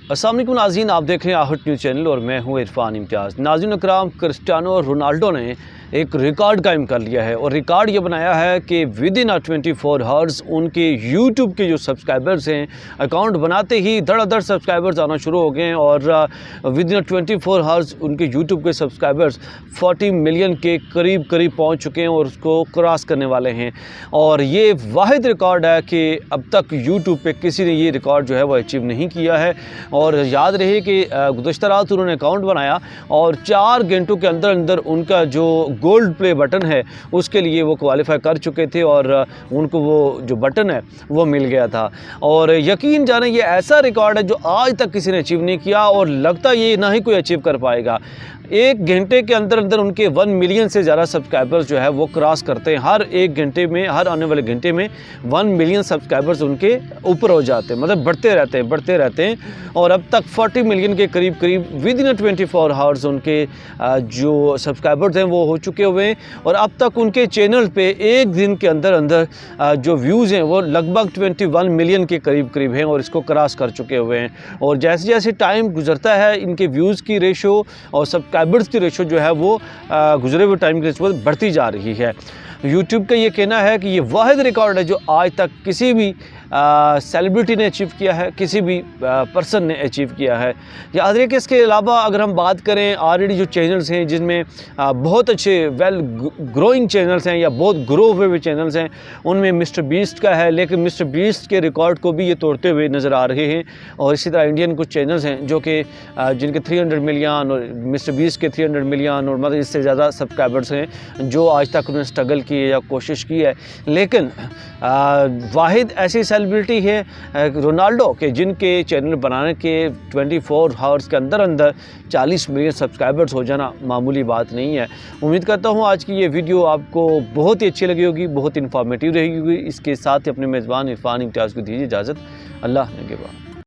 अस्सलाम वालेकुम नाज़रीन, आप देख रहे हैं आहट न्यूज़ चैनल और मैं हूं इरफान इम्तियाज़। नाज़रीन अकराम, क्रिस्टियानो रोनाल्डो ने एक रिकॉर्ड कायम कर लिया है और रिकॉर्ड ये बनाया है कि विद इन 24 आवर्स उनके यूट्यूब के जो सब्सक्राइबर्स हैं, अकाउंट बनाते ही धड़ाधड़ सब्सक्राइबर्स आना शुरू हो गए हैं और विद इन 24 आवर्स उनके यूट्यूब के सब्सक्राइबर्स 40 मिलियन के करीब पहुँच चुके हैं और उसको क्रॉस करने वाले हैं। और ये वाहिद रिकॉर्ड है कि अब तक यूट्यूब पे किसी ने ये रिकॉर्ड जो है वो अचीव नहीं किया है। और याद रहे कि गुज़श्ता रात उन्होंने अकाउंट बनाया और 4 घंटों के अंदर अंदर उनका जो गोल्ड प्ले बटन है उसके लिए वो क्वालिफाई कर चुके थे और उनको वो जो बटन है वो मिल गया था। और यकीन जाने ये ऐसा रिकॉर्ड है जो आज तक किसी ने अचीव नहीं किया और लगता ये ना ही कोई अचीव कर पाएगा। 1 घंटे के अंदर अंदर उनके 1 मिलियन से ज़्यादा सब्सक्राइबर्स जो है वो क्रॉस करते हैं। हर 1 घंटे में, हर आने वाले घंटे में 1 मिलियन सब्सक्राइबर्स उनके ऊपर हो जाते हैं, मतलब बढ़ते रहते हैं और अब तक 40 मिलियन के करीब विद इन 24 आवर्स उनके जो सब्सक्राइबर्स हैं वो हो चुके हुए हैं। और अब तक उनके चैनल पे एक दिन के अंदर अंदर जो व्यूज़ हैं वो लगभग 21 मिलियन के करीब हैं और इसको क्रॉस कर चुके हुए हैं। और जैसे जैसे टाइम गुजरता है इनके व्यूज़ की रेशो और सब्सक्राइबर्स की रेशो जो है वो गुजरे हुए टाइम के रेशो बढ़ती जा रही है। यूट्यूब का ये कहना है कि ये वाहिद रिकॉर्ड है जो आज तक किसी भी सेलिब्रिटी ने अचीव किया है, किसी भी पर्सन ने अचीव किया है। याद रहे कि इसके अलावा अगर हम बात करें ऑलरेडी जो चैनल्स हैं जिनमें बहुत अच्छे वेल ग्रोइंग चैनल्स हैं या बहुत ग्रो हुए चैनल्स हैं, उनमें मिस्टर बीस्ट का है, लेकिन मिस्टर बीस्ट के रिकॉर्ड को भी ये तोड़ते हुए नज़र आ रहे हैं। और इसी तरह इंडियन कुछ चैनल्स हैं जो कि जिनके 300 मिलियन और मिस्टर बीस्ट के 300 मिलियन और मतलब इससे ज़्यादा सब्सक्राइबर्स हैं जो आज तक उन्होंने स्ट्रगल की है या कोशिश की है। लेकिन वाहिद ऐसी सेलिब्रिटी है रोनाल्डो के जिनके चैनल बनाने के 24 आवर्स के अंदर अंदर 40 मिलियन सब्सक्राइबर्स हो जाना मामूली बात नहीं है। उम्मीद करता हूँ आज की ये वीडियो आपको बहुत ही अच्छी लगी होगी, बहुत इन्फॉर्मेटिव रहेगी। इसके साथ ही अपने मेज़बान इरफान इम्तियाज़ को दीजिए इजाज़त। अल्लाह निगहबान।